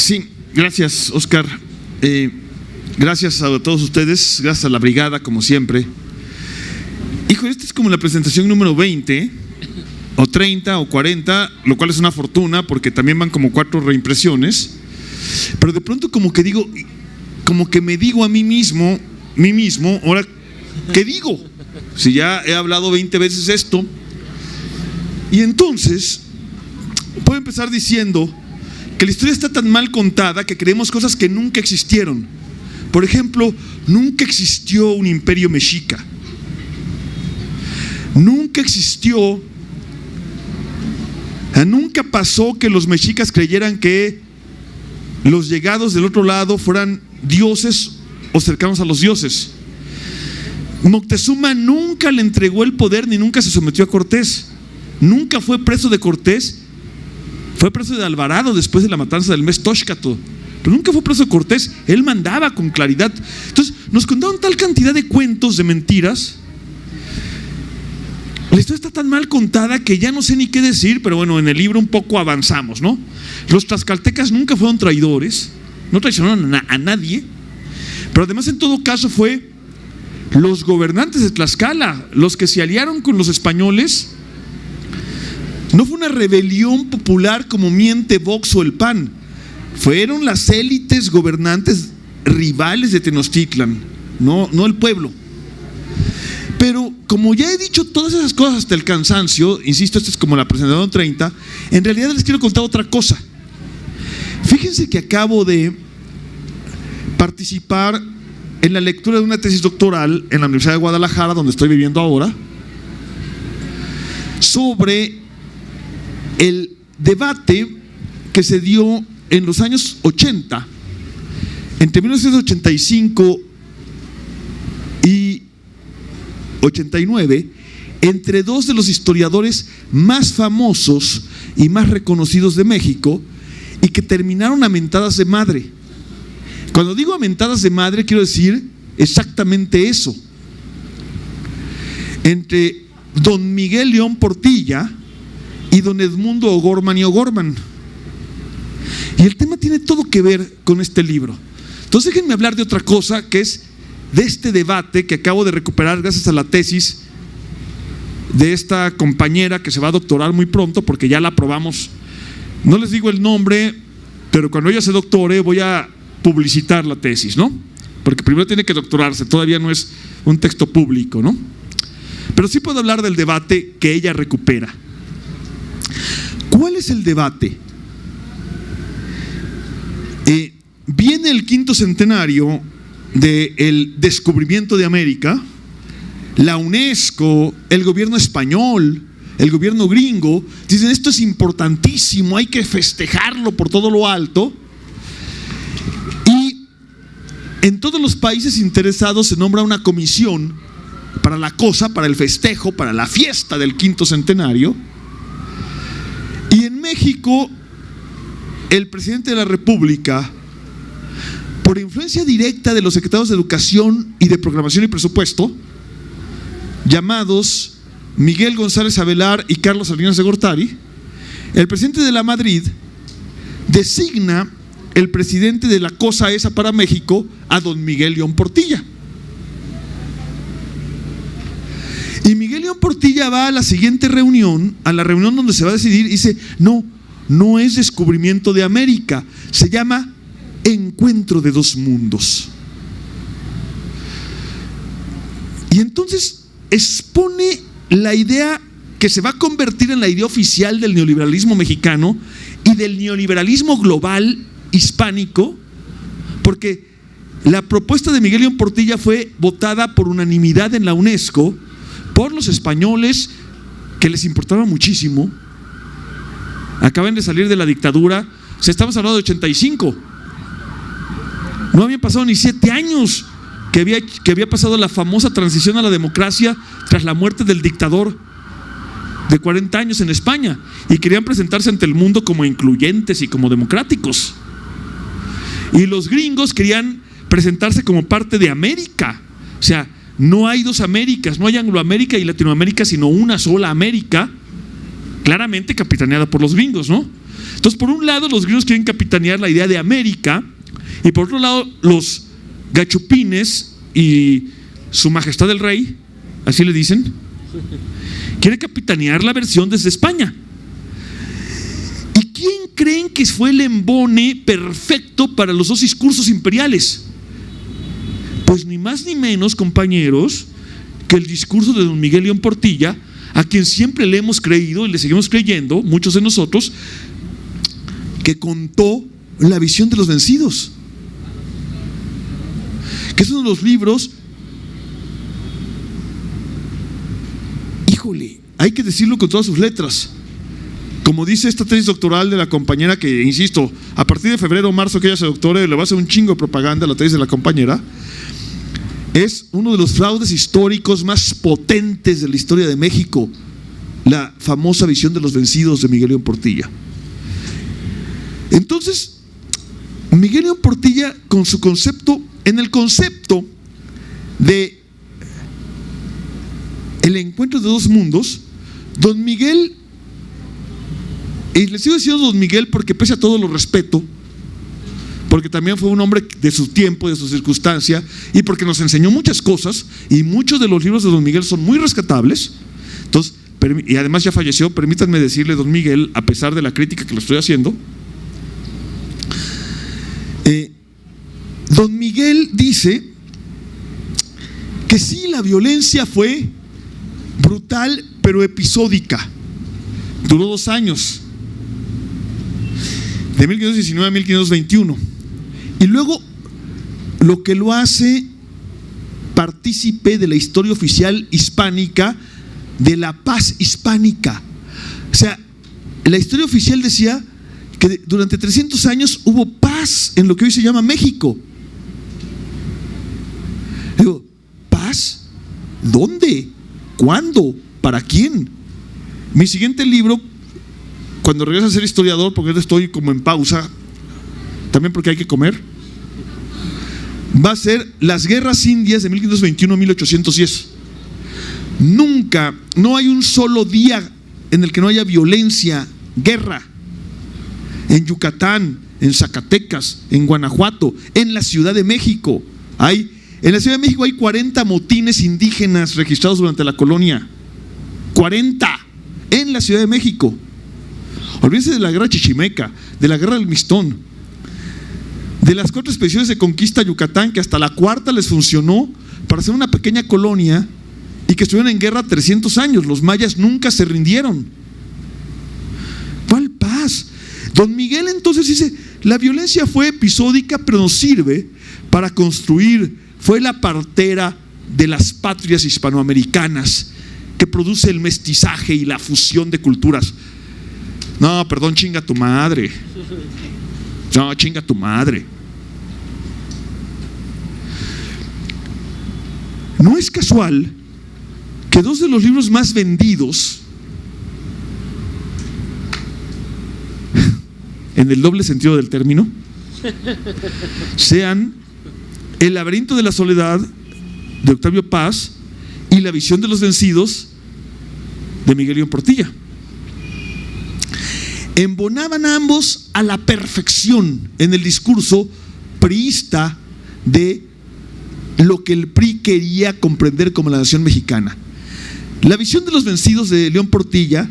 Sí, gracias, Oscar. Gracias a todos ustedes, gracias a la brigada, como siempre. Hijo, esta es como la presentación número 20, o 30, o 40, lo cual es una fortuna, porque también van como 4 reimpresiones. Pero de pronto como que me digo a mí mismo, ahora, ¿qué digo? Si ya he hablado 20 veces esto. Y entonces, puedo empezar diciendo que la historia está tan mal contada que creemos cosas que nunca existieron. Por ejemplo, nunca existió un imperio mexica. Nunca pasó que los mexicas creyeran que los llegados del otro lado fueran dioses o cercanos a los dioses. Moctezuma nunca le entregó el poder ni nunca se sometió a Cortés. Nunca fue preso de Cortés. Fue preso de Alvarado después de la matanza del mes Tóxcatl, pero nunca fue preso de Cortés. Él mandaba con claridad. Entonces nos contaron tal cantidad de cuentos, de mentiras. La historia está tan mal contada que ya no sé ni qué decir, pero bueno, en el libro un poco avanzamos, ¿no? Los tlaxcaltecas nunca fueron traidores, no traicionaron a nadie, pero además en todo caso fue los gobernantes de Tlaxcala los que se aliaron con los españoles. No fue una rebelión popular como miente Vox o el PAN. Fueron las élites gobernantes rivales de Tenochtitlan, no el pueblo. Pero como ya he dicho todas esas cosas hasta el cansancio, insisto, esta es como la presentación 30, en realidad les quiero contar otra cosa. Fíjense que acabo de participar en la lectura de una tesis doctoral en la Universidad de Guadalajara, donde estoy viviendo ahora, sobre el debate que se dio en los años 80, entre 1985 y 89, entre dos de los historiadores más famosos y más reconocidos de México, y que terminaron a mentadas de madre. Cuando digo a mentadas de madre, quiero decir exactamente eso. Entre don Miguel León Portilla y don Edmundo O'Gorman y O'Gorman. Y el tema tiene todo que ver con este libro. Entonces déjenme hablar de otra cosa, que es de este debate que acabo de recuperar gracias a la tesis de esta compañera que se va a doctorar muy pronto, porque ya la aprobamos. No les digo el nombre, pero cuando ella se doctore voy a publicitar la tesis, ¿no? Porque primero tiene que doctorarse, todavía no es un texto público, ¿no? Pero sí puedo hablar del debate que ella recupera. ¿Cuál es el debate? Viene el 5º centenario del descubrimiento de América. La UNESCO, el gobierno español, el gobierno gringo dicen: esto es importantísimo, hay que festejarlo por todo lo alto. Y en todos los países interesados se nombra una comisión para la cosa, para el festejo, para la fiesta del 5º centenario. Y en México, el presidente de la República, por influencia directa de los secretarios de Educación y de Programación y Presupuesto, llamados Miguel González Avelar y Carlos Salinas de Gortari, el presidente de la Madrid designa el presidente de la cosa esa para México a don Miguel León Portilla. Y Miguel León Portilla va a la siguiente reunión, a la reunión donde se va a decidir, y dice: no es descubrimiento de América, se llama encuentro de dos mundos. Y entonces expone la idea que se va a convertir en la idea oficial del neoliberalismo mexicano y del neoliberalismo global hispánico, porque la propuesta de Miguel León Portilla fue votada por unanimidad en la UNESCO por los españoles, que les importaba muchísimo. Acaban de salir de la dictadura, estamos hablando de 85. No habían pasado ni 7 años que había pasado la famosa transición a la democracia tras la muerte del dictador de 40 años en España, y querían presentarse ante el mundo como incluyentes y como democráticos. Y los gringos querían presentarse como parte de América. O sea, no hay dos Américas, no hay Angloamérica y Latinoamérica, sino una sola América, claramente capitaneada por los gringos, ¿no? Entonces, por un lado, los gringos quieren capitanear la idea de América, y por otro lado, los gachupines y su majestad el rey, así le dicen, quiere capitanear la versión desde España. ¿Y quién creen que fue el embone perfecto para los dos discursos imperiales? Pues ni más ni menos, compañeros, que el discurso de don Miguel León Portilla, a quien siempre le hemos creído y le seguimos creyendo, muchos de nosotros, que contó la visión de los vencidos, que es uno de los libros, híjole, hay que decirlo con todas sus letras, como dice esta tesis doctoral de la compañera, que insisto, a partir de febrero o marzo que ella se doctore, le va a hacer un chingo de propaganda a la tesis de la compañera. Es uno de los fraudes históricos más potentes de la historia de México, la famosa visión de los vencidos de Miguel León Portilla. Entonces, Miguel León Portilla, con su concepto, en el concepto de el encuentro de dos mundos, don Miguel, y le sigo diciendo don Miguel porque pese a todo lo respeto, porque también fue un hombre de su tiempo, de su circunstancia, y porque nos enseñó muchas cosas, y muchos de los libros de don Miguel son muy rescatables. Entonces, y además ya falleció, permítanme decirle don Miguel, a pesar de la crítica que le estoy haciendo, don Miguel dice que sí, la violencia fue brutal, pero episódica. Duró 2 años, de 1519 a 1521. Y luego lo que lo hace partícipe de la historia oficial hispánica, de la paz hispánica. O sea, la historia oficial decía que durante 300 años hubo paz en lo que hoy se llama México. Digo, ¿paz? ¿Dónde? ¿Cuándo? ¿Para quién? Mi siguiente libro, cuando regrese a ser historiador, porque estoy como en pausa, también porque hay que comer, va a ser Las Guerras Indias de 1521 a 1810. Nunca, no hay un solo día en el que no haya violencia, guerra. En Yucatán, en Zacatecas, en Guanajuato, en la Ciudad de México. En la Ciudad de México hay 40 motines indígenas registrados durante la colonia. 40 en la Ciudad de México. Olvídense de la guerra chichimeca, de la guerra del Mistón, de las 4 expediciones de conquista a Yucatán, que hasta la 4ª les funcionó para hacer una pequeña colonia y que estuvieron en guerra 300 años. Los mayas nunca se rindieron. ¿Cuál paz? Don Miguel entonces dice, la violencia fue episódica, pero nos sirve para construir, fue la partera de las patrias hispanoamericanas que produce el mestizaje y la fusión de culturas. No, perdón, chinga tu madre. No, chinga tu madre. No es casual que 2 de los libros más vendidos, en el doble sentido del término, sean El laberinto de la soledad de Octavio Paz y La visión de los vencidos de Miguel León Portilla. Embonaban ambos a la perfección en el discurso priista de lo que el PRI quería comprender como la nación mexicana. La visión de los vencidos de León Portilla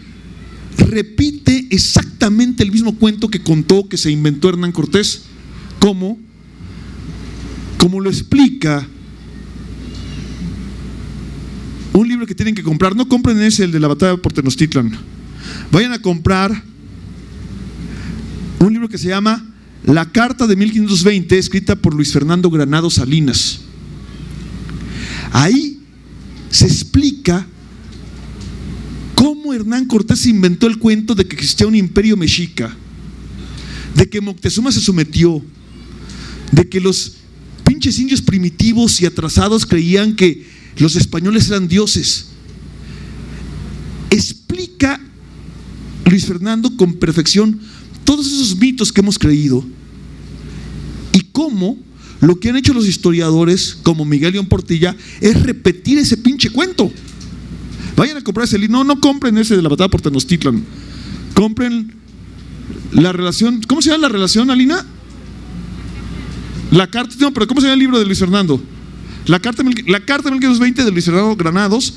repite exactamente el mismo cuento que contó, que se inventó Hernán Cortés, como lo explica un libro que tienen que comprar. No compren ese, el de la batalla por Tenochtitlan. Vayan a comprar un libro que se llama La Carta de 1520, escrita por Luis Fernando Granados Salinas. Ahí se explica cómo Hernán Cortés inventó el cuento de que existía un imperio mexica, de que Moctezuma se sometió, de que los pinches indios primitivos y atrasados creían que los españoles eran dioses. Explica Luis Fernando con perfección todos esos mitos que hemos creído y cómo lo que han hecho los historiadores como Miguel León Portilla es repetir ese pinche cuento. Vayan a comprar ese libro. No compren ese de la batalla por Tenochtitlan. Compren La relación, ¿cómo se llama la relación, Alina? La carta, no, pero ¿cómo se llama el libro de Luis Fernando? La carta 1520 de Luis Fernando Granados,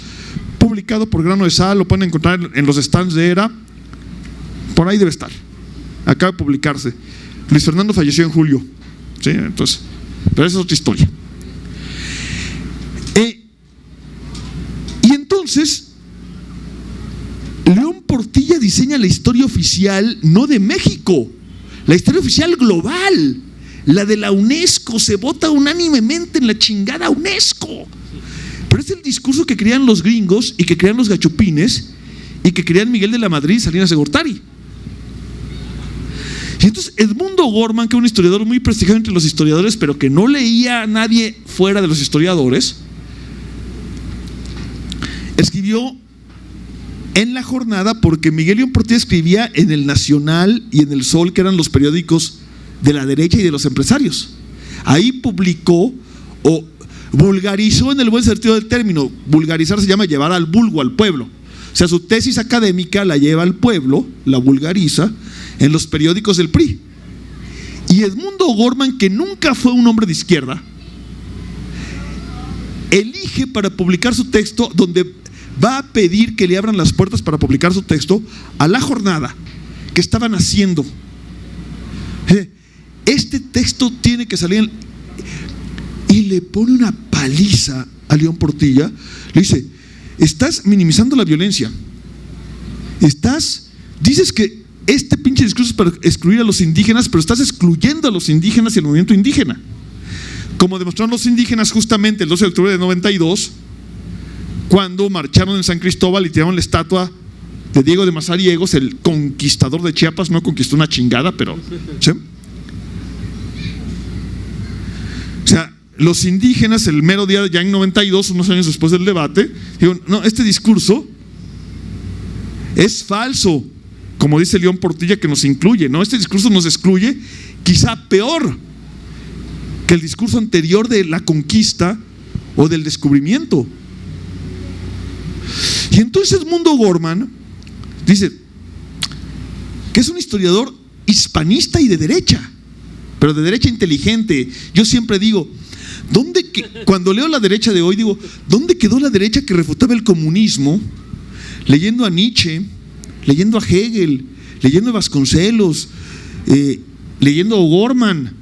publicado por Grano de Sal, lo pueden encontrar en los stands de ERA, por ahí debe estar, acaba de publicarse. Luis Fernando falleció en julio, ¿sí? Entonces, pero esa es otra historia. Y entonces, León Portilla diseña la historia oficial, no de México, la historia oficial global, la de la UNESCO. Se vota unánimemente en la chingada UNESCO. Pero es el discurso que crean los gringos y que crean los gachupines y que crean Miguel de la Madrid y Salinas de Gortari. Y entonces Edmundo Gorman, que es un historiador muy prestigiado entre los historiadores, pero que no leía a nadie fuera de los historiadores, escribió en La Jornada, porque Miguel León Portilla escribía en El Nacional y en El Sol, que eran los periódicos de la derecha y de los empresarios. Ahí publicó o vulgarizó, en el buen sentido del término. Vulgarizar se llama llevar al vulgo, al pueblo. O sea, su tesis académica la lleva al pueblo, la vulgariza en los periódicos del PRI. Y Edmundo Gorman, que nunca fue un hombre de izquierda, elige para publicar su texto, donde va a pedir que le abran las puertas para publicar su texto, a La Jornada, que estaban haciendo. Este texto tiene que salir y le pone una paliza a León Portilla. Le dice: estás minimizando la violencia, dices que este pinche discurso es para excluir a los indígenas, pero estás excluyendo a los indígenas y al movimiento indígena, como demostraron los indígenas justamente el 12 de octubre de 92, cuando marcharon en San Cristóbal y tiraron la estatua de Diego de Mazariegos, el conquistador de Chiapas. No conquistó una chingada, pero ¿sí? O sea, los indígenas, el mero día, ya en 92, unos años después del debate, digo: no, este discurso es falso, como dice León Portilla, que nos incluye. No, este discurso nos excluye, quizá peor que el discurso anterior de la conquista o del descubrimiento. Y entonces Edmundo Gorman dice que es un historiador hispanista y de derecha, pero de derecha inteligente. Yo siempre digo, cuando leo la derecha de hoy, digo: ¿dónde quedó la derecha que refutaba el comunismo? Leyendo a Nietzsche, leyendo a Hegel, leyendo a Vasconcelos, leyendo a Gorman,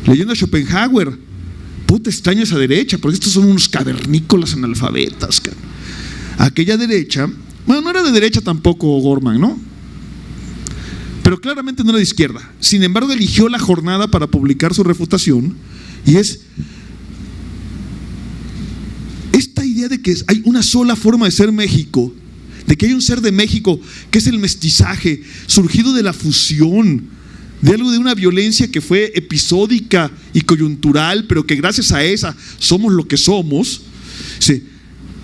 leyendo a Schopenhauer. Puta, extraño esa derecha, porque estos son unos cavernícolas analfabetas. Aquella derecha, bueno, no era de derecha tampoco Gorman, ¿no? Pero claramente no era de izquierda. Sin embargo, eligió La Jornada para publicar su refutación, y es esta idea de que hay una sola forma de ser México, de que hay un ser de México que es el mestizaje, surgido de la fusión, de algo, de una violencia que fue episódica y coyuntural, pero que gracias a esa somos lo que somos. Sí,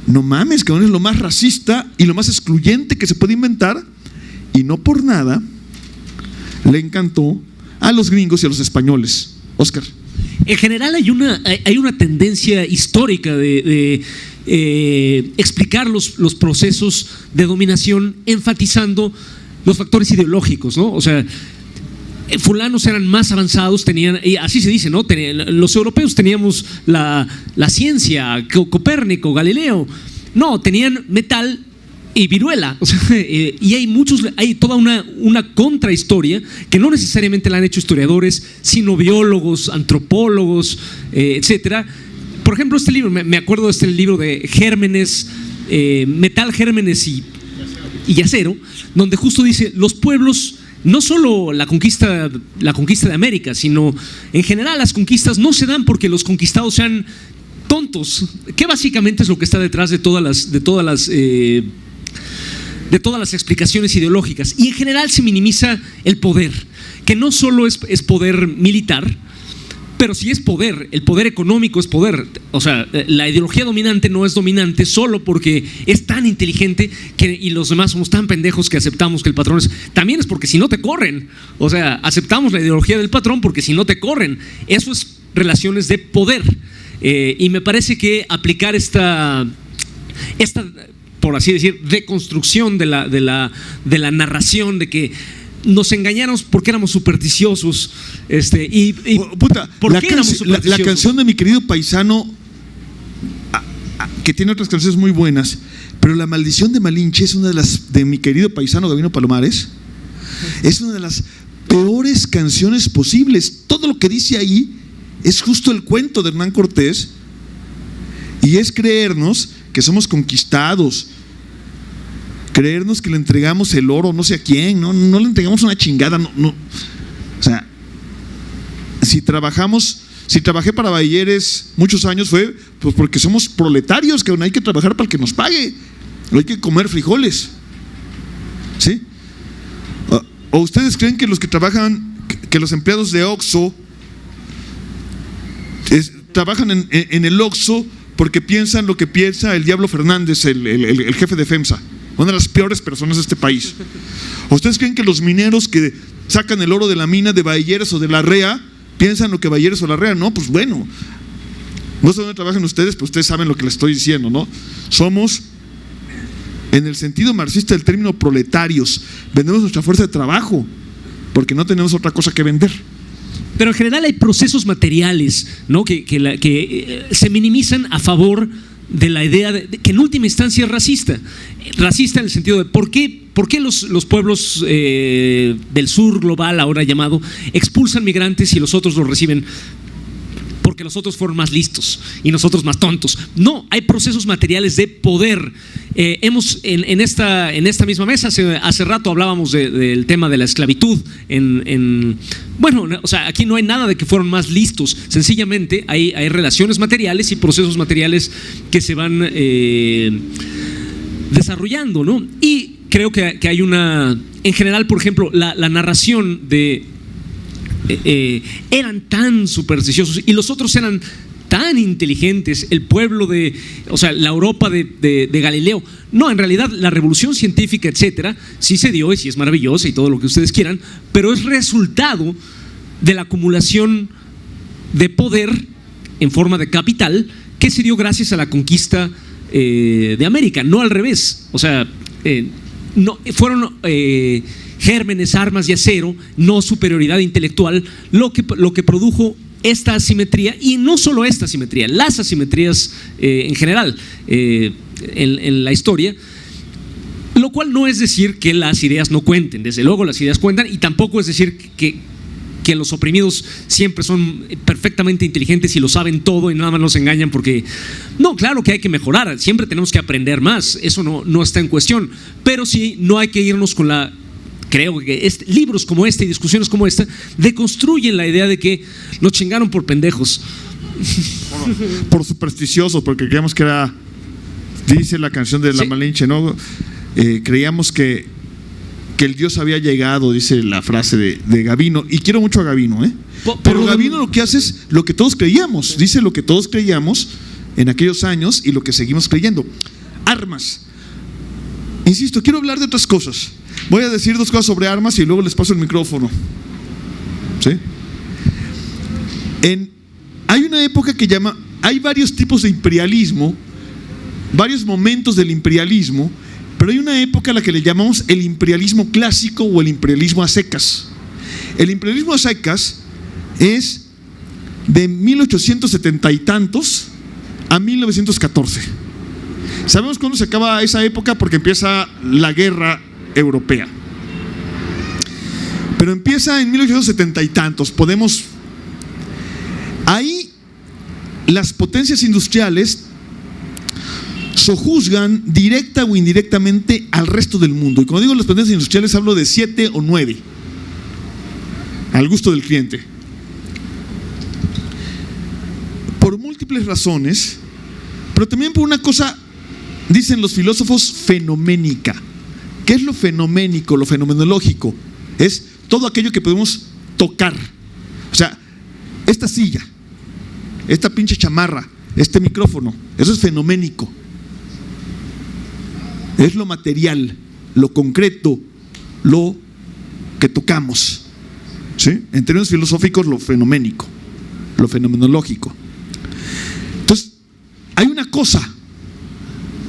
no mames, cabrón, es lo más racista y lo más excluyente que se puede inventar, y no por nada le encantó a los gringos y a los españoles. Óscar. En general hay una tendencia histórica de explicar los procesos de dominación enfatizando los factores ideológicos, ¿no? O sea, fulanos eran más avanzados, tenían, y así se dice, ¿no? Los europeos teníamos la ciencia, Copérnico, Galileo. No, tenían metal y viruela. O sea, y hay toda una contrahistoria que no necesariamente la han hecho historiadores, sino biólogos, antropólogos, etcétera. Por ejemplo, este libro, me acuerdo de este libro de Gérmenes, Metal, Gérmenes y Acero, donde justo dice: los pueblos, no solo la conquista de América, sino en general las conquistas no se dan porque los conquistados sean tontos, que básicamente es lo que está detrás de todas las explicaciones ideológicas. Y en general se minimiza el poder, que no solo es poder militar, pero sí es poder. El poder económico es poder. O sea, la ideología dominante no es dominante solo porque es tan inteligente y los demás somos tan pendejos que aceptamos que el patrón es. También es porque si no te corren. O sea, aceptamos la ideología del patrón porque si no te corren. Eso es relaciones de poder. Y me parece que aplicar esta, por así decir, deconstrucción de la narración de que nos engañaron porque éramos supersticiosos. ¿Por qué éramos supersticiosos? La canción de mi querido paisano, que tiene otras canciones muy buenas, pero La maldición de Malinche es una de las de mi querido paisano Gabino Palomares. Es una de las peores canciones posibles. Todo lo que dice ahí es justo el cuento de Hernán Cortés, y es creernos que somos conquistados, creernos que le entregamos el oro no sé a quién, no le entregamos una chingada, no. O sea, si trabajé para Bayeres muchos años fue pues porque somos proletarios, que hay que trabajar para el que nos pague, hay que comer frijoles, ¿sí? ¿O ustedes creen que los que trabajan, que los empleados de Oxxo trabajan en el Oxxo porque piensan lo que piensa el Diablo Fernández, el jefe de FEMSA, una de las peores personas de este país? ¿O ustedes creen que los mineros que sacan el oro de la mina de Bayeres o de La Rea piensan lo que Bayeres o La Rea? No, pues bueno, no sé dónde trabajan ustedes, pero ustedes saben lo que les estoy diciendo, ¿no? Somos, en el sentido marxista del término, proletarios. Vendemos nuestra fuerza de trabajo porque no tenemos otra cosa que vender. Pero en general hay procesos materiales, ¿no? que se minimizan a favor de la idea de que en última instancia es racista. Racista en el sentido de ¿por qué los pueblos del sur global, ahora llamado, expulsan migrantes y los otros los reciben? Porque los otros fueron más listos y nosotros más tontos. No, hay procesos materiales de poder. En esta misma mesa hace rato hablábamos del tema de la esclavitud. Bueno, o sea, aquí no hay nada de que fueron más listos. Sencillamente hay relaciones materiales y procesos materiales que se van desarrollando, ¿no? Y creo que hay en general, por ejemplo, la narración de eran tan supersticiosos y los otros eran tan inteligentes, el pueblo la Europa de Galileo. No, en realidad la revolución científica, etcétera, sí se dio y sí es maravillosa y todo lo que ustedes quieran, pero es resultado de la acumulación de poder en forma de capital que se dio gracias a la conquista de América, no al revés. O sea, no fueron gérmenes, armas y acero, no superioridad intelectual, lo que produjo esta asimetría, y no solo esta asimetría, las asimetrías en general en la historia, lo cual no es decir que las ideas no cuenten. Desde luego las ideas cuentan, y tampoco es decir que los oprimidos siempre son perfectamente inteligentes y lo saben todo y nada más nos engañan porque… No, claro que hay que mejorar, siempre tenemos que aprender más, eso no está en cuestión, pero sí no hay que irnos con la… Creo que libros como este y discusiones como esta deconstruyen la idea de que nos chingaron por pendejos. Por supersticiosos, porque creíamos que era, dice la canción de La Malinche, ¿no? Creíamos que el Dios había llegado, dice la frase de Gabino, y quiero mucho a Gabino, pero Gabino lo que hace es lo que todos creíamos, dice lo que todos creíamos en aquellos años y lo que seguimos creyendo. Armas. Insisto, quiero hablar de otras cosas. Voy a decir dos cosas sobre armas y luego les paso el micrófono. ¿Sí? Hay una época que hay varios tipos de imperialismo, varios momentos del imperialismo, pero hay una época a la que le llamamos el imperialismo clásico o el imperialismo a secas. El imperialismo a secas es de 1870 y tantos a 1914. Sabemos cuándo se acaba esa época porque empieza la guerra europea, pero empieza en 1870 y tantos. Ahí las potencias industriales sojuzgan directa o indirectamente al resto del mundo, y cuando digo las potencias industriales hablo de 7 o 9 al gusto del cliente, por múltiples razones, pero también por una cosa, dicen los filósofos, fenoménica. ¿Qué es lo fenoménico, lo fenomenológico? Es todo aquello que podemos tocar. O sea, esta silla, esta pinche chamarra, este micrófono, eso es fenoménico. Es lo material, lo concreto, lo que tocamos. ¿Sí? En términos filosóficos, lo fenoménico, lo fenomenológico. Entonces, hay una cosa,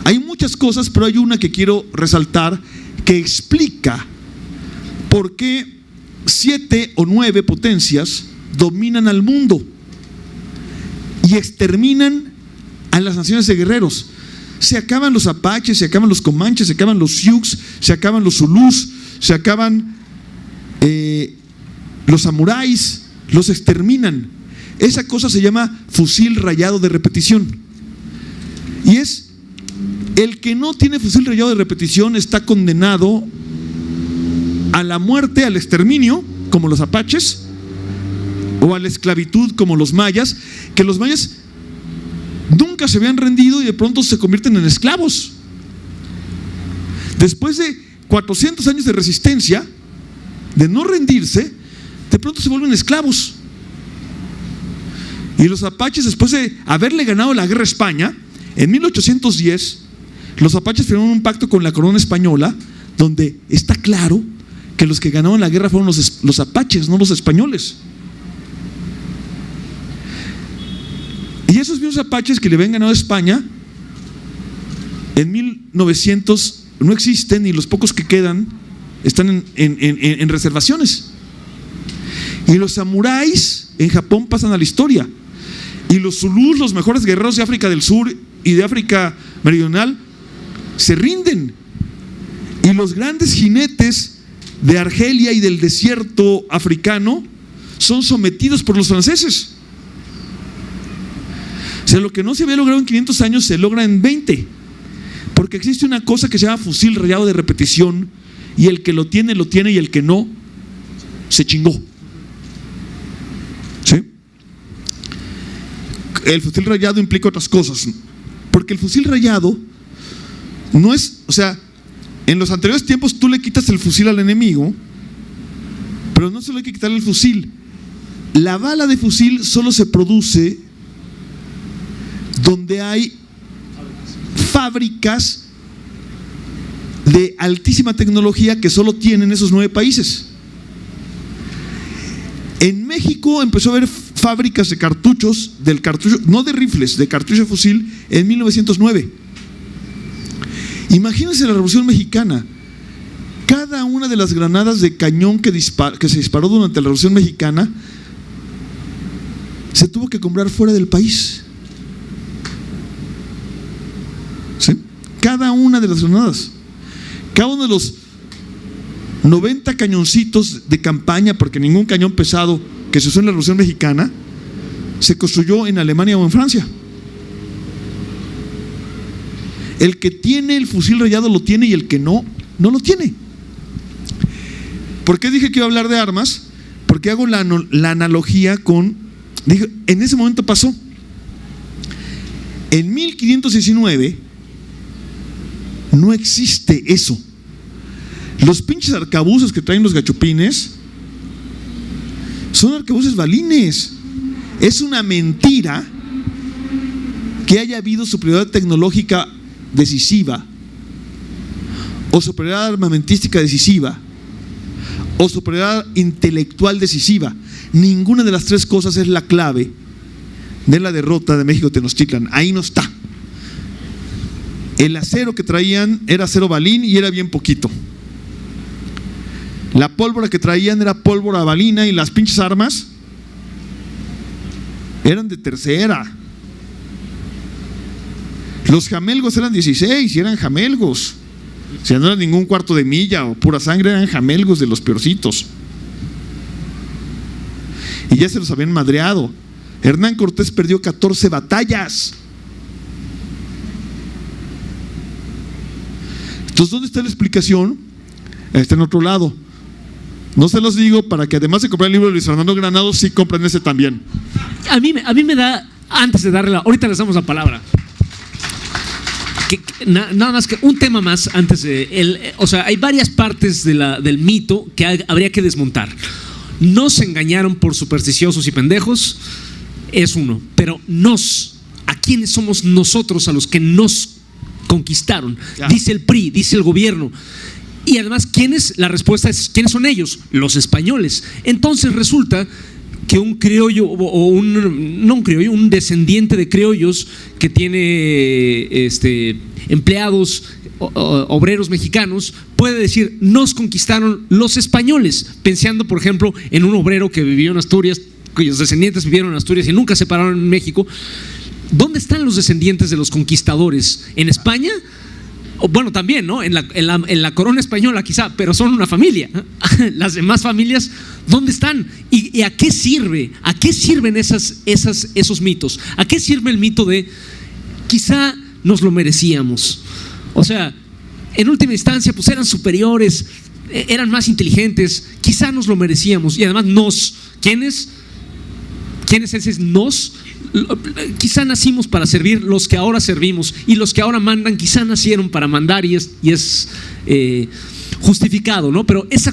hay muchas cosas, pero hay una que quiero resaltar que explica por qué 7 o 9 potencias dominan al mundo y exterminan a las naciones de guerreros. Se acaban los apaches, se acaban los comanches, se acaban los sioux, se acaban los zulús, se acaban los samuráis, los exterminan. Esa cosa se llama fusil rayado de repetición. Y es el que no tiene fusil rayado de repetición está condenado a la muerte, al exterminio, como los apaches, o a la esclavitud, como los mayas, que los mayas nunca se habían rendido y de pronto se convierten en esclavos. Después de 400 años de resistencia, de no rendirse, de pronto se vuelven esclavos. Y los apaches, después de haberle ganado la guerra a España, en 1810, los apaches firmaron un pacto con la corona española, donde está claro que los que ganaron la guerra fueron los apaches, no los españoles. Y esos mismos apaches que le habían ganado a España, en 1900 no existen, y los pocos que quedan están en reservaciones. Y los samuráis en Japón pasan a la historia. Y los zulús, los mejores guerreros de África del Sur y de África Meridional, se rinden. Y los grandes jinetes de Argelia y del desierto africano son sometidos por los franceses. O sea, lo que no se había logrado en 500 años se logra en 20, porque existe una cosa que se llama fusil rayado de repetición, y el que lo tiene, y el que no, se chingó. ¿Sí? El fusil rayado implica otras cosas, porque el fusil rayado no es, o sea, en los anteriores tiempos tú le quitas el fusil al enemigo, pero no solo hay que quitarle el fusil. La bala de fusil solo se produce donde hay fábricas de altísima tecnología que solo tienen esos 9 países. En México empezó a haber fábricas de cartuchos, no de rifles, de cartucho de fusil en 1909. Imagínense la Revolución Mexicana. Cada una de las granadas de cañón que se disparó durante la Revolución Mexicana se tuvo que comprar fuera del país. ¿Sí? Cada una de las granadas, cada uno de los 90 cañoncitos de campaña, porque ningún cañón pesado que se usó en la Revolución Mexicana se construyó en Alemania o en Francia. El que tiene el fusil rayado lo tiene, y el que no, no lo tiene. ¿Por qué dije que iba a hablar de armas? Porque hago la analogía con, dije, en ese momento pasó. En 1519 no existe eso. Los pinches arcabuces que traen los gachupines son arcabuces balines. Es una mentira que haya habido superioridad tecnológica decisiva, o superioridad armamentística decisiva, o superioridad intelectual decisiva. Ninguna de las tres cosas es la clave de la derrota de México Tenochtitlan. Ahí no está. El acero que traían era acero balín y era bien poquito. La pólvora que traían era pólvora balina, y las pinches armas eran de tercera. Los jamelgos eran 16 y eran jamelgos. O sea, no era ningún cuarto de milla o pura sangre, eran jamelgos de los peorcitos. Y ya se los habían madreado. Hernán Cortés perdió 14 batallas. Entonces, ¿dónde está la explicación? Está en otro lado. No se los digo para que, además de comprar el libro de Luis Fernando Granados, sí compren ese también. A mí me da, antes de darle ahorita les damos la palabra, nada más que un tema más antes de o sea, hay varias partes del mito que habría que desmontar. Nos engañaron por supersticiosos y pendejos, es uno, pero ¿a quiénes somos nosotros a los que nos conquistaron? Claro. Dice el PRI, dice el gobierno. Y además, la respuesta es, ¿quiénes son ellos? Los españoles. Entonces resulta que un criollo, un descendiente de criollos que tiene empleados obreros mexicanos puede decir nos conquistaron los españoles, pensando por ejemplo en un obrero que vivió en Asturias, cuyos descendientes vivieron en Asturias y nunca se pararon en México. ¿Dónde están los descendientes de los conquistadores? ¿En España? Bueno, también, ¿no? En la corona española quizá, pero son una familia. Las demás familias, ¿dónde están? ¿Y a qué sirve? ¿A qué sirven esos mitos? ¿A qué sirve el mito de quizá nos lo merecíamos? O sea, en última instancia, pues eran superiores, eran más inteligentes, quizá nos lo merecíamos. Y además ¿quiénes es ese nos? Quizá nacimos para servir, los que ahora servimos, y los que ahora mandan quizá nacieron para mandar, y es justificado, ¿no? Pero ese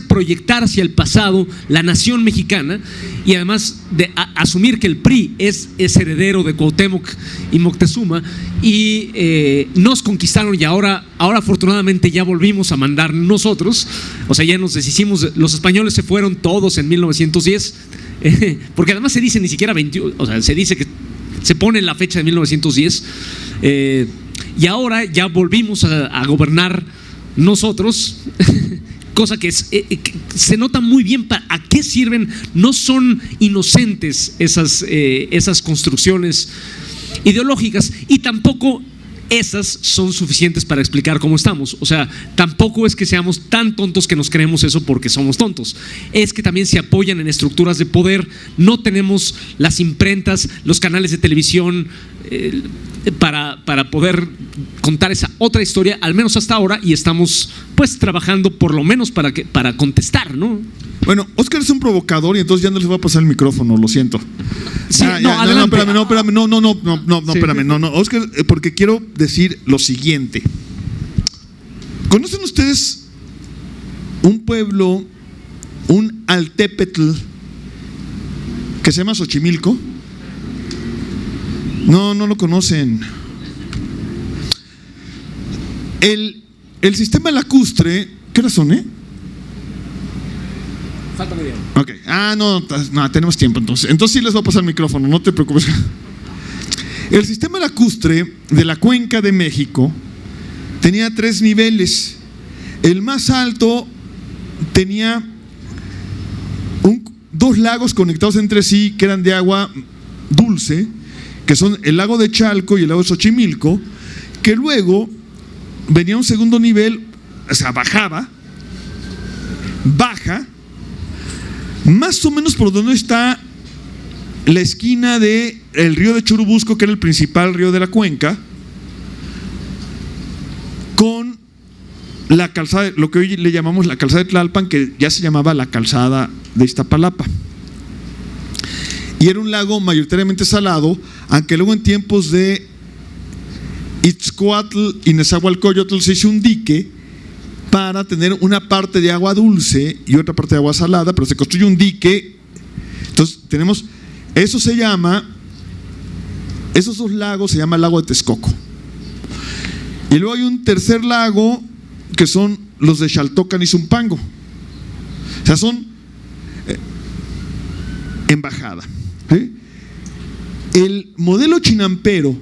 proyectar hacia el pasado la nación mexicana, y además de asumir que el PRI es heredero de Cuauhtémoc y Moctezuma, y nos conquistaron, y ahora afortunadamente ya volvimos a mandar nosotros. O sea, ya nos deshicimos, los españoles se fueron todos en 1910. Porque además se dice ni siquiera 21, o sea, se dice que se pone la fecha de 1910, y ahora ya volvimos a gobernar nosotros, cosa que se nota muy bien a qué sirven. No son inocentes esas construcciones ideológicas, y tampoco esas son suficientes para explicar cómo estamos. O sea, tampoco es que seamos tan tontos que nos creemos eso porque somos tontos. Es que también se apoyan en estructuras de poder. No tenemos las imprentas, los canales de televisión para poder contar esa otra historia, al menos hasta ahora, y estamos pues trabajando por lo menos para contestar, ¿no? Bueno, Óscar es un provocador y entonces ya no les voy a pasar el micrófono, lo siento. Sí, espérame, Óscar, porque quiero decir lo siguiente. ¿Conocen ustedes un pueblo, un altépetl que se llama Xochimilco? No lo conocen. El sistema lacustre, ¿qué horas son, Falta media Ok. hora. No, tenemos tiempo entonces. Entonces sí les voy a pasar el micrófono, no te preocupes. El sistema lacustre de la Cuenca de México tenía 3 niveles. El más alto tenía 2 lagos conectados entre sí que eran de agua dulce, que son el lago de Chalco y el lago de Xochimilco, que luego venía un segundo nivel, o sea, baja, más o menos por donde está la esquina del río de Churubusco, que era el principal río de la cuenca, con la calzada, lo que hoy le llamamos la calzada de Tlalpan, que ya se llamaba la calzada de Iztapalapa. Y era un lago mayoritariamente salado, aunque luego en tiempos de Itzcoatl y Nezahualcóyotl se hizo un dique para tener una parte de agua dulce y otra parte de agua salada, pero se construye un dique. Entonces tenemos, esos 2 lagos se llama el lago de Texcoco. Y luego hay un tercer lago que son los de Xaltocan y Zumpango. O sea, son en bajada. ¿Sí? El modelo chinampero,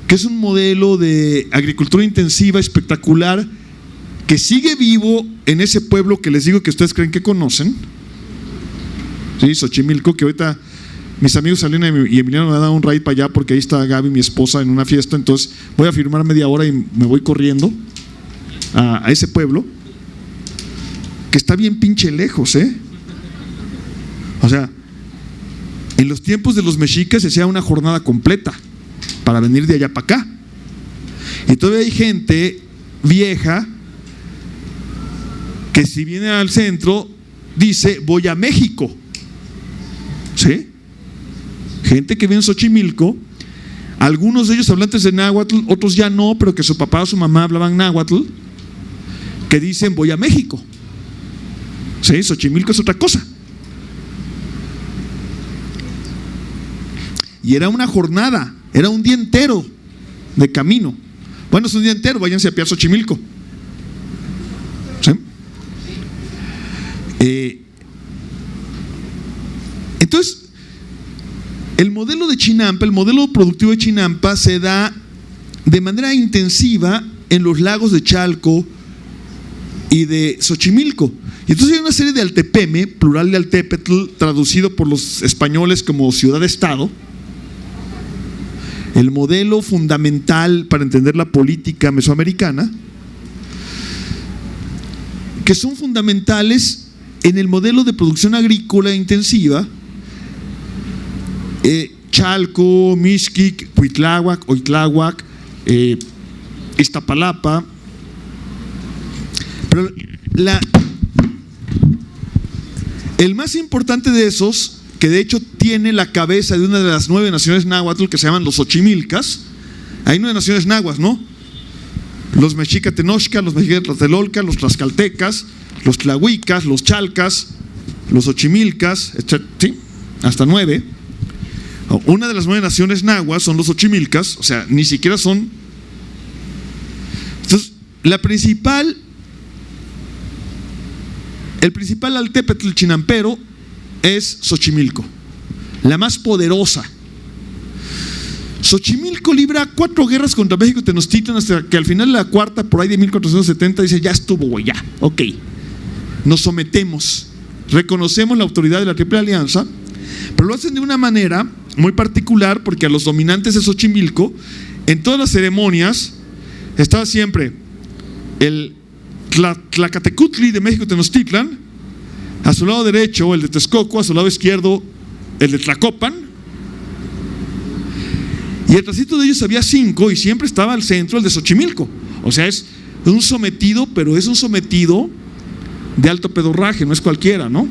que es un modelo de agricultura intensiva espectacular, que sigue vivo en ese pueblo que les digo que ustedes creen que conocen, ¿sí? Xochimilco, que ahorita mis amigos Salina y Emiliano me han dado un ride para allá porque ahí está Gaby, mi esposa, en una fiesta. Entonces voy a firmar media hora y me voy corriendo a ese pueblo, que está bien pinche lejos, O sea, en los tiempos de los mexicas se hacía una jornada completa para venir de allá para acá. Y todavía hay gente vieja que si viene al centro dice voy a México, ¿sí? Gente que vive en Xochimilco, algunos de ellos hablantes de náhuatl, otros ya no, pero que su papá o su mamá hablaban náhuatl, que dicen voy a México, ¿sí? Xochimilco es otra cosa. Y era una jornada, era un día entero de camino. Bueno, es un día entero, váyanse a pie a Xochimilco, ¿sí? Entonces, el modelo de Chinampa, el modelo productivo de Chinampa se da de manera intensiva en los lagos de Chalco y de Xochimilco. Y entonces hay una serie de Altepeme, plural de Altepetl, traducido por los españoles como ciudad-estado, el modelo fundamental para entender la política mesoamericana, que son fundamentales en el modelo de producción agrícola intensiva. Chalco, Mixquic, Cuitláhuac, Oitláhuac, Iztapalapa. Pero el más importante de esos, que de hecho tiene la cabeza de una de las 9 naciones náhuatl que se llaman los Xochimilcas. Hay 9 naciones náhuatl, ¿no? Los mexica tenochca, los mexica tlatelolca, los tlaxcaltecas, los tlahuicas, los chalcas, los Xochimilcas, etc. ¿Sí? Hasta 9. Una de las 9 naciones náhuatl son los Xochimilcas, o sea, ni siquiera son. Entonces, el principal Altepetl chinampero es Xochimilco, la más poderosa. Xochimilco libra 4 guerras contra México y Tenochtitlan, hasta que al final de la cuarta, por ahí de 1470, dice: ya estuvo, güey, ya, ok, nos sometemos, reconocemos la autoridad de la Triple Alianza. Pero lo hacen de una manera muy particular, porque a los dominantes de Xochimilco, en todas las ceremonias, estaba siempre el Tlacatecutli de México Tenochtitlan, a su lado derecho el de Texcoco, a su lado izquierdo el de Tlacopan, y atrásito de ellos había 5, y siempre estaba al centro el de Xochimilco. O sea, es un sometido, pero es un sometido de alto pedorraje, no es cualquiera, ¿no?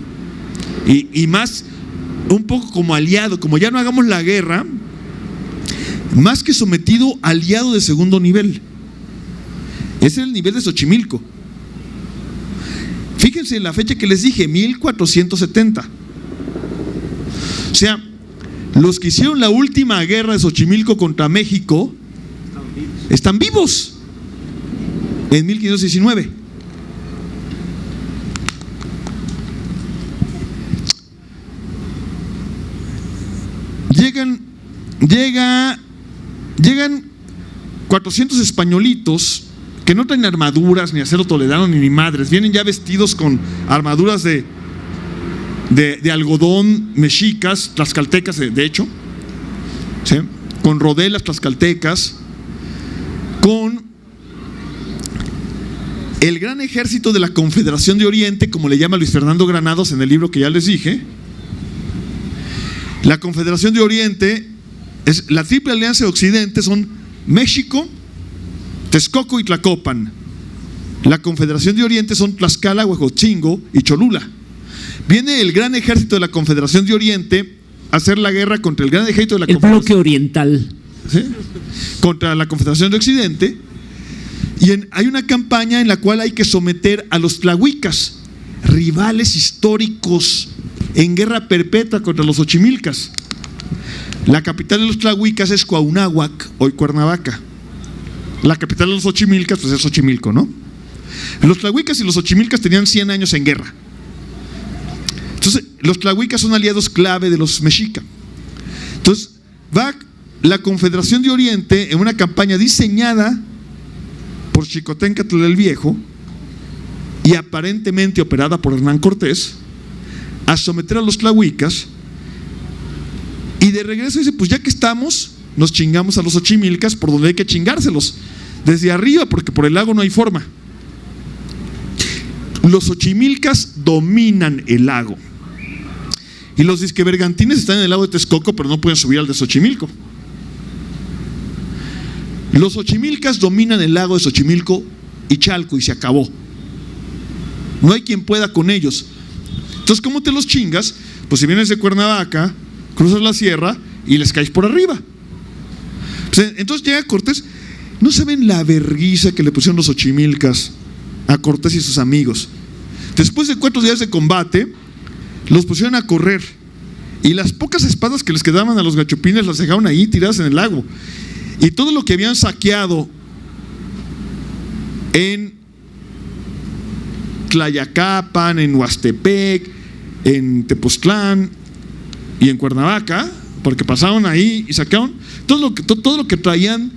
Y más un poco como aliado, como ya no hagamos la guerra, más que sometido, aliado de segundo nivel. Ese es el nivel de Xochimilco. Fíjense en la fecha que les dije, 1470. O sea, los que hicieron la última guerra de Xochimilco contra México están vivos en 1519. Llegan 400 españolitos que no traen armaduras, ni acero toledano, ni madres. Vienen ya vestidos con armaduras de algodón mexicas, tlaxcaltecas, de hecho, ¿sí? Con rodelas tlaxcaltecas, con el gran ejército de la Confederación de Oriente, como le llama Luis Fernando Granados en el libro que ya les dije. La Confederación de Oriente es la Triple Alianza de Occidente, son México, Texcoco y Tlacopan. La Confederación de Oriente son Tlaxcala, Huejotzingo y Cholula. Viene el gran ejército de la Confederación de Oriente a hacer la guerra contra el gran ejército de la Confederación. El bloque oriental. ¿Sí? Contra la Confederación de Occidente. Y hay una campaña en la cual hay que someter a los tlahuicas, rivales históricos en guerra perpetua contra los Xochimilcas. La capital de los tlahuicas es Cuauhnáhuac, hoy Cuernavaca. La capital de los Xochimilcas pues es Xochimilco, ¿no? Los tlahuicas y los Xochimilcas tenían 100 años en guerra. Entonces, los tlahuicas son aliados clave de los mexica. Entonces, va la Confederación de Oriente en una campaña diseñada por Xicoténcatl el Viejo y aparentemente operada por Hernán Cortés, a someter a los tlahuicas. Y de regreso dice: pues ya que estamos, nos chingamos a los Xochimilcas por donde hay que chingárselos, desde arriba, porque por el lago no hay forma. Los Xochimilcas dominan el lago, y los disquebergantines están en el lago de Texcoco, pero no pueden subir al de Xochimilco. Los Xochimilcas dominan el lago de Xochimilco y Chalco, y se acabó. No hay quien pueda con ellos. Entonces, ¿cómo te los chingas? Pues si vienes de Cuernavaca, cruzas la sierra y les caes por arriba. Pues, entonces llega Cortés. No saben la vergüenza que le pusieron los Xochimilcas a Cortés y sus amigos. Después de 4 días de combate, los pusieron a correr, y las pocas espadas que les quedaban a los gachupines las dejaron ahí tiradas en el lago. Y todo lo que habían saqueado en Tlayacapan, en Huastepec, en Tepoztlán y en Cuernavaca, porque pasaron ahí y sacaron todo lo que traían,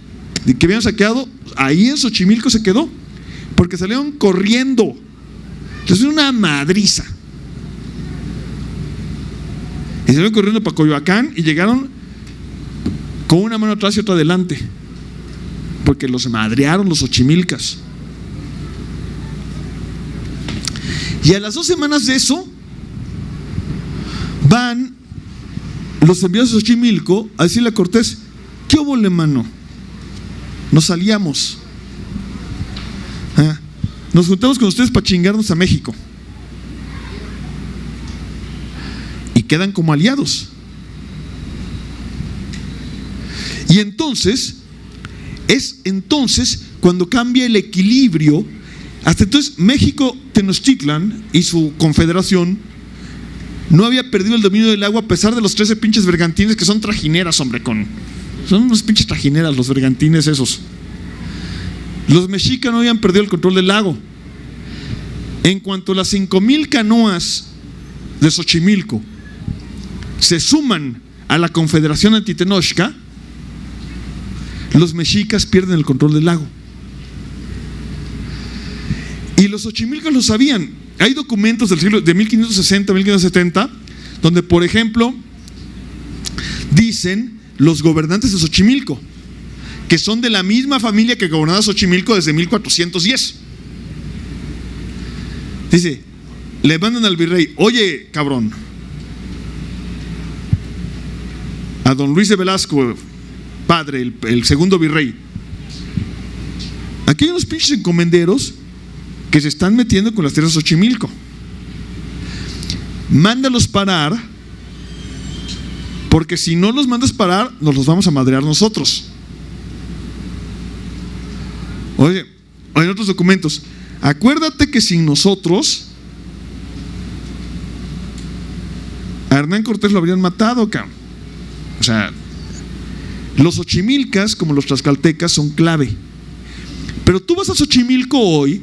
que habían saqueado, ahí en Xochimilco se quedó, porque salieron corriendo. Entonces una madriza. Y salieron corriendo para Coyoacán y llegaron con una mano atrás y otra adelante, porque los madrearon los xochimilcas. Y a las 2 semanas de eso van los enviados de Xochimilco a decirle a Cortés: ¿qué hubo, mano? Nos aliamos, nos juntamos con ustedes para chingarnos a México. Y quedan como aliados. Y entonces es cuando cambia el equilibrio. Hasta entonces México Tenochtitlan y su confederación no había perdido el dominio del agua, a pesar de los 13 pinches bergantines, que son trajineras, hombre, son unos pinches trajineras los bergantines esos. Los mexicas no habían perdido el control del lago. En cuanto las 5,000 canoas de Xochimilco se suman a la confederación antitenochca, los mexicas pierden el control del lago. Y los xochimilcas lo sabían. Hay documentos del siglo de 1560, 1570, donde, por ejemplo, dicen los gobernantes de Xochimilco, que son de la misma familia que gobernaba Xochimilco desde 1410. Dice, le mandan al virrey: oye, cabrón, a don Luis de Velasco, padre, el segundo virrey, aquí hay unos pinches encomenderos que se están metiendo con las tierras de Xochimilco. Mándalos parar, porque si no los mandas parar, nos los vamos a madrear nosotros. Oye, en otros documentos, acuérdate que sin nosotros a Hernán Cortés lo habrían matado, cabrón. O sea, los xochimilcas, como los tlaxcaltecas, son clave. Pero tú vas a Xochimilco hoy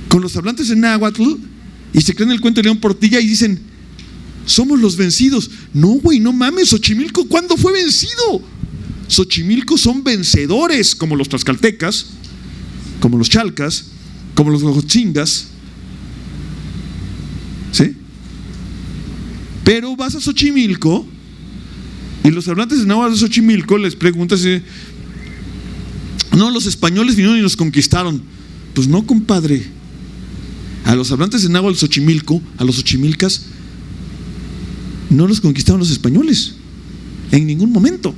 con los hablantes de náhuatl y se creen el cuento de León Portilla y dicen: somos los vencidos. No, güey, no mames. Xochimilco, ¿cuándo fue vencido? Xochimilco son vencedores, como los tlaxcaltecas, como los chalcas, como los huachingas, ¿sí? Pero vas a Xochimilco y los hablantes de náhuatl de Xochimilco les preguntas: no, los españoles vinieron y nos conquistaron. Pues no, compadre. A los hablantes de náhuatl de Xochimilco, a los xochimilcas, no los conquistaron los españoles en ningún momento.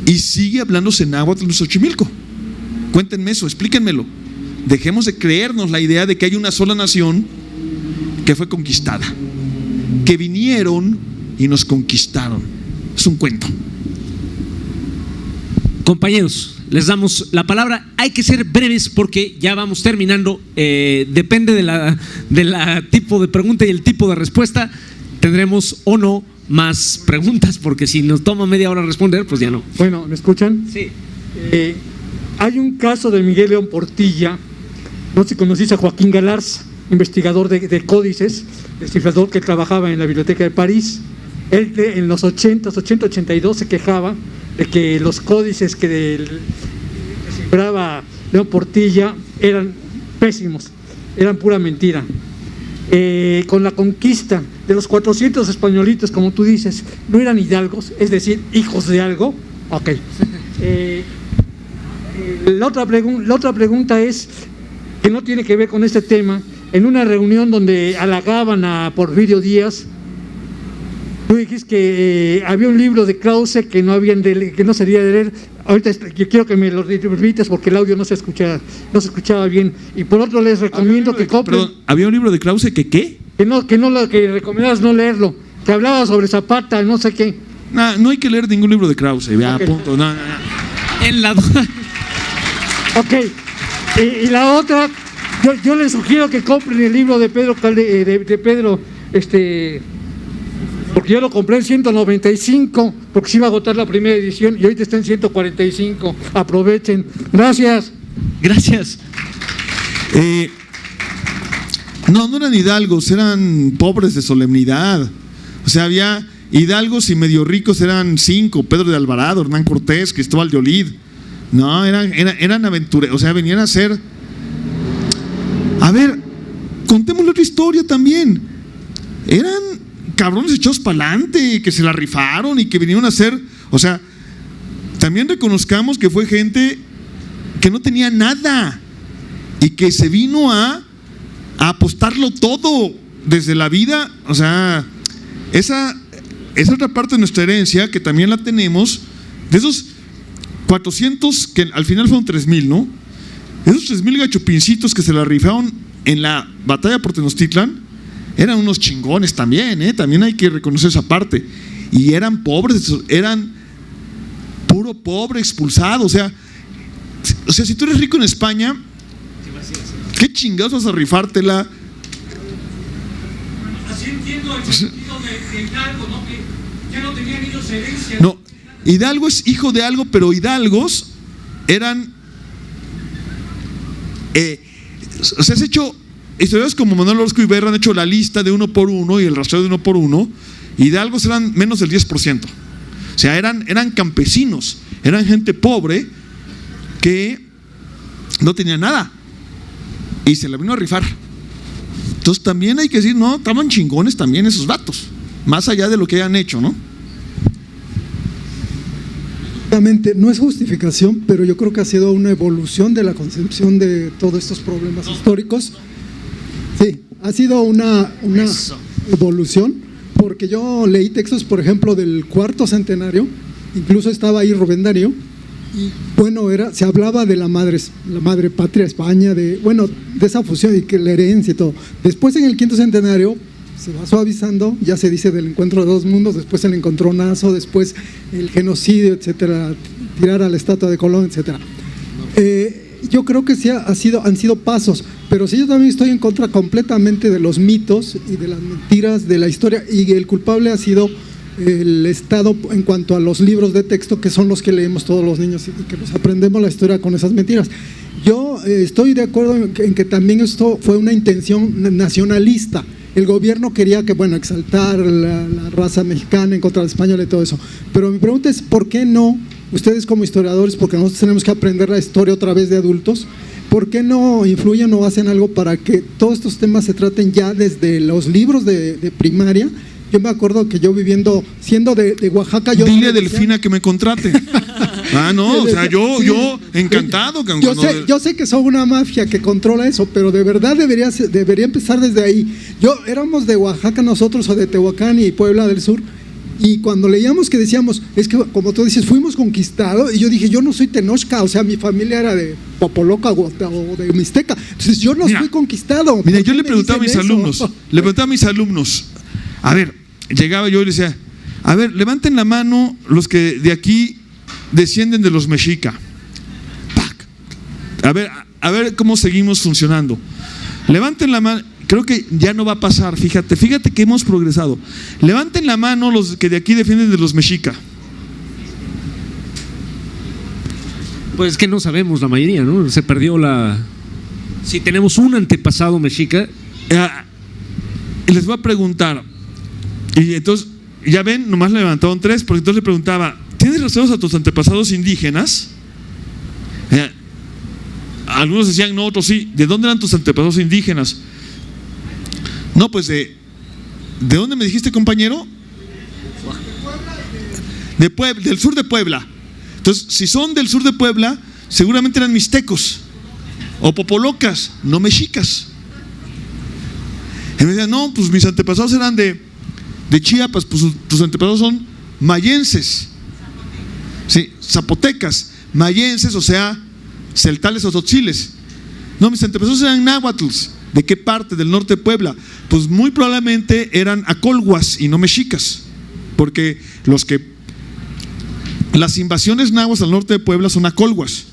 Y sigue hablándose náhuatl en Xochimilco. Cuéntenme eso, explíquenmelo. Dejemos de creernos la idea de que hay una sola nación que fue conquistada, que vinieron y nos conquistaron. Es un cuento. Compañeros, les damos la palabra. Hay que ser breves porque ya vamos terminando. Depende de la tipo de pregunta y el tipo de respuesta, tendremos o no más preguntas, porque si nos toma media hora responder, pues ya no. Bueno, ¿me escuchan? Sí. Hay un caso de Miguel León Portilla, no sé si conocís a Joaquín Galarza, investigador de códices, descifrador que trabajaba en la Biblioteca de París. Él en los 82 se quejaba de que los códices que descifraba León Portilla eran pésimos, eran pura mentira. Con la conquista de los 400 españolitos, como tú dices, no eran hidalgos, es decir, hijos de algo. Ok. La otra pregunta es, que no tiene que ver con este tema. En una reunión donde halagaban a Porfirio Díaz, tú dijiste que había un libro de Krause que no sería de leer. Ahorita yo quiero que me lo repitas porque el audio no se escuchaba bien. Y por otro les recomiendo que compren. Perdón, ¿había un libro de Krause que qué? Que recomendabas no leerlo, que hablaba sobre Zapata, no sé qué. No hay que leer ningún libro de Krause, vea, Okay. punto. No. En la Ok. Y la otra, yo les sugiero que compren el libro de Pedro porque yo lo compré en 195, porque se iba a agotar la primera edición y ahorita está en 145. Aprovechen. Gracias. Gracias. No eran hidalgos, eran pobres de solemnidad. O sea, había hidalgos y medio ricos, eran 5: Pedro de Alvarado, Hernán Cortés, Cristóbal de Olid. No, eran aventureros, o sea, venían a ser. A ver, contemos la otra historia también. Eran cabrones echados para adelante, que se la rifaron y que vinieron a hacer. O sea, también reconozcamos que fue gente que no tenía nada y que se vino a apostarlo todo desde la vida. O sea, esa otra parte de nuestra herencia que también la tenemos, de esos 400 que al final fueron 3,000, ¿no? Esos 3,000 gachopincitos que se la rifaron en la batalla por Tenochtitlan eran unos chingones también, ¿eh? También hay que reconocer esa parte. Y eran pobres, eran puro pobre expulsado. O sea, si tú eres rico en España, ¿qué chingados vas a rifártela? Así entiendo el sentido de Hidalgo, ¿no? Que ya no tenían ellos herencia. No, Hidalgo es hijo de algo, pero hidalgos eran. O sea, has hecho. Historiadores como Manuel Orozco y Berra han hecho la lista de 1 por 1 y el rastreo de 1 por 1. Hidalgos eran menos del 10%. O sea, eran campesinos, eran gente pobre que no tenía nada y se la vino a rifar. Entonces también hay que decir, no, estaban chingones también esos vatos, más allá de lo que hayan hecho, ¿no? No es justificación, pero yo creo que ha sido una evolución de la concepción de todos estos problemas históricos. Sí, ha sido una evolución, porque yo leí textos, por ejemplo, del cuarto centenario, incluso estaba ahí Rubén Darío, y bueno, se hablaba de la madre patria España, de esa fusión y que la herencia y todo. Después en el quinto centenario se va suavizando, ya se dice del encuentro de dos mundos, después el encontronazo, después el genocidio, etcétera, tirar a la estatua de Colón, etcétera. Yo creo que sí han sido pasos, pero sí yo también estoy en contra completamente de los mitos y de las mentiras de la historia, y el culpable ha sido el Estado en cuanto a los libros de texto, que son los que leemos todos los niños y que nos aprendemos la historia con esas mentiras. Yo estoy de acuerdo en que también esto fue una intención nacionalista. El gobierno quería exaltar la raza mexicana en contra del español y todo eso. Pero mi pregunta es, ¿por qué no, ustedes como historiadores, porque nosotros tenemos que aprender la historia otra vez de adultos, ¿por qué no influyen o hacen algo para que todos estos temas se traten ya desde los libros de primaria? Yo me acuerdo que yo siendo de Oaxaca, yo... Dile a Delfina que me contrate. O sea, yo encantado. Yo sé que son una mafia que controla eso, pero de verdad debería empezar desde ahí. Éramos de Oaxaca nosotros, o de Tehuacán y Puebla del Sur, y cuando leíamos que decíamos, es que como tú dices, fuimos conquistados, y yo dije, yo no soy tenochca, o sea, mi familia era de Popoloca o de Mixteca, entonces yo no soy conquistado. Mira, yo le preguntaba a mis alumnos, a ver, llegaba yo y le decía, a ver, levanten la mano los que de aquí descienden de los mexica. ¡Pac! A ver cómo seguimos funcionando. Levanten la mano. Creo que ya no va a pasar, fíjate que hemos progresado. Levanten la mano los que de aquí defienden de los mexica. Pues es que no sabemos la mayoría, ¿no? Se perdió si tenemos un antepasado mexica. Les voy a preguntar. Y entonces, ya ven, nomás le levantaron 3, porque entonces le preguntaba, ¿tienes rastreos a tus antepasados indígenas? Algunos decían no, otros sí. ¿De dónde eran tus antepasados indígenas? No, pues ¿de dónde me dijiste, compañero? De Puebla, del sur de Puebla. Entonces, si son del sur de Puebla, seguramente eran mixtecos o popolocas, no mexicas. Y me decían, no, pues mis antepasados eran de Chiapas, pues tus antepasados son mayenses, sí, zapotecas, mayenses, o sea, celtales o tzotziles. No, mis antepasados eran náhuatls. ¿De qué parte? Del norte de Puebla. Pues muy probablemente eran acolhuas y no mexicas, porque las invasiones náhuatls al norte de Puebla son acolhuas.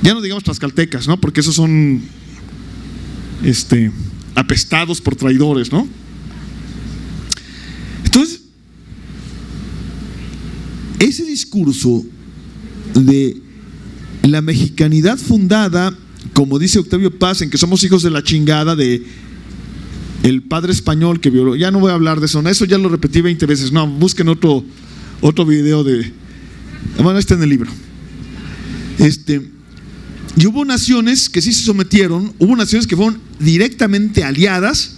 Ya no digamos tlaxcaltecas, ¿no? Porque esos son apestados por traidores, ¿no? Entonces, ese discurso de la mexicanidad fundada, como dice Octavio Paz, en que somos hijos de la chingada de el padre español que violó, ya no voy a hablar de eso ya lo repetí 20 veces, no, busquen otro video bueno, está en el libro. Y hubo naciones que sí se sometieron, hubo naciones que fueron directamente aliadas,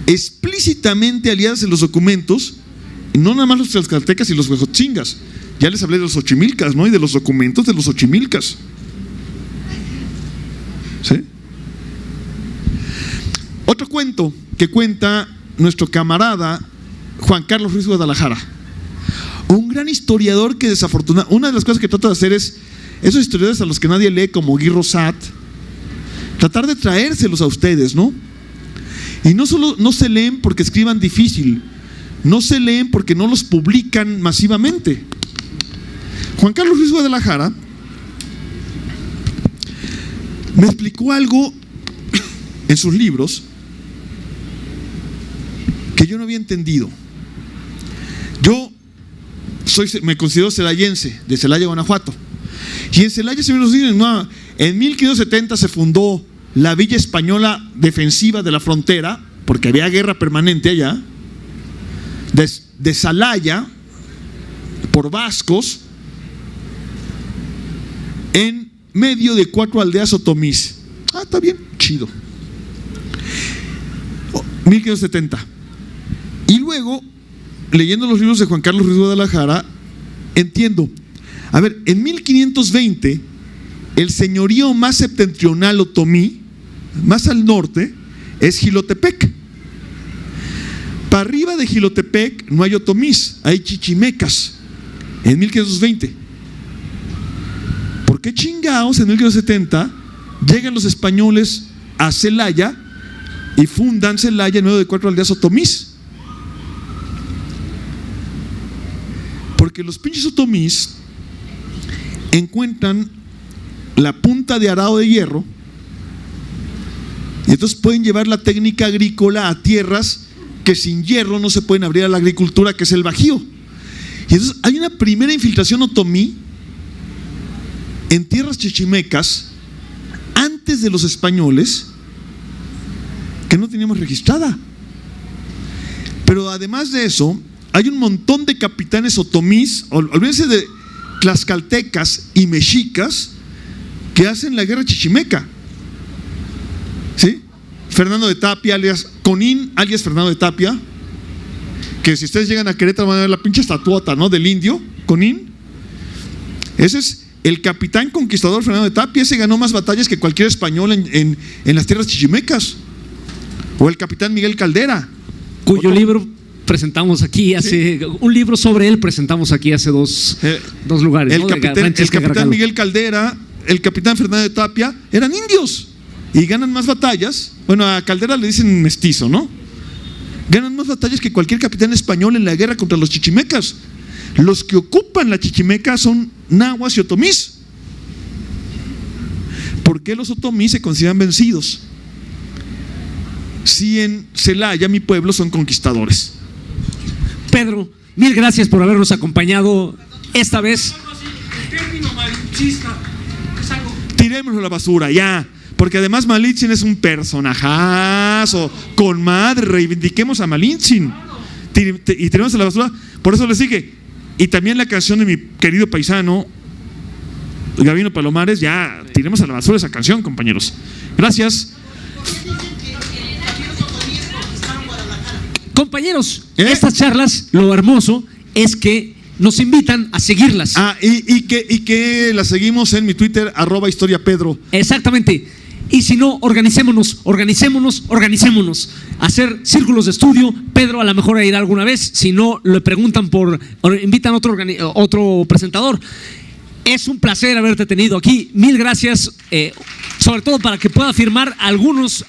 explícitamente aliadas en los documentos, y no nada más los tlaxcaltecas y los huejotzingas. Ya les hablé de los ochimilcas, ¿no? Y de los documentos de los ochimilcas. ¿Sí? Otro cuento que cuenta nuestro camarada Juan Carlos Ruiz Guadalajara, un gran historiador que desafortunadamente, una de las cosas que trata de hacer es esos historiadores a los que nadie lee, como Guy Rosat, tratar de traérselos a ustedes, ¿no? Y no solo no se leen porque escriban difícil, no se leen porque no los publican masivamente. Juan Carlos Ruiz Guadalajara me explicó algo en sus libros que yo no había entendido. Yo me considero celayense, de Celaya, Guanajuato. Y en Celaya, en 1570 se fundó la Villa Española Defensiva de la Frontera, porque había guerra permanente allá, de Celaya, por vascos, en medio de 4 aldeas otomís. Está bien, chido. 1570. Y luego, leyendo los libros de Juan Carlos Ruiz Guadalajara, entiendo. A ver, en 1520, el señorío más septentrional otomí, más al norte, es Jilotepec. Para arriba de Jilotepec no hay otomís, hay chichimecas. En 1520. ¿Por qué chingados en 1570 llegan los españoles a Celaya y fundan Celaya en medio de 4 aldeas otomís? Porque los pinches otomís encuentran la punta de arado de hierro y entonces pueden llevar la técnica agrícola a tierras que sin hierro no se pueden abrir a la agricultura, que es el Bajío. Y entonces hay una primera infiltración otomí en tierras chichimecas antes de los españoles que no teníamos registrada. Pero además de eso, hay un montón de capitanes otomís, olvídense de tlaxcaltecas y mexicas, que hacen la guerra chichimeca. ¿Sí? Fernando de Tapia, alias Conín, alias Fernando de Tapia, que si ustedes llegan a Querétaro van a ver la pinche estatuota, ¿no? Del indio, Conín. Ese es el capitán conquistador Fernando de Tapia. Ese ganó más batallas que cualquier español en las tierras chichimecas. O el capitán Miguel Caldera, cuyo libro presentamos aquí hace, un libro sobre él presentamos aquí hace dos lugares. El capitán Miguel Caldera, el capitán Fernando de Tapia, eran indios y ganan más batallas. Bueno, a Caldera le dicen mestizo, ¿no? Ganan más batallas que cualquier capitán español en la guerra contra los chichimecas. Los que ocupan la chichimeca son nahuas y otomís. ¿Por qué los otomís se consideran vencidos? Si en Celaya, mi pueblo, son conquistadores. Pedro, mil gracias por habernos acompañado esta vez. El término malinchista es algo. Tirémoslo a la basura, ya. Porque además Malintzin es un personajazo. Con madre, reivindiquemos a Malintzin. Y tiremos a la basura. Por eso le sigue. Y también la canción de mi querido paisano Gabino Palomares. Ya, tiremos a la basura esa canción, compañeros. Gracias. Compañeros, estas charlas, lo hermoso es que nos invitan a seguirlas. Y que las seguimos en mi Twitter, @historiapedro. Exactamente. Y si no, organicémonos. Hacer círculos de estudio. Pedro a lo mejor irá alguna vez. Si no, le preguntan invitan a otro presentador. Es un placer haberte tenido aquí. Mil gracias, sobre todo para que pueda firmar algunos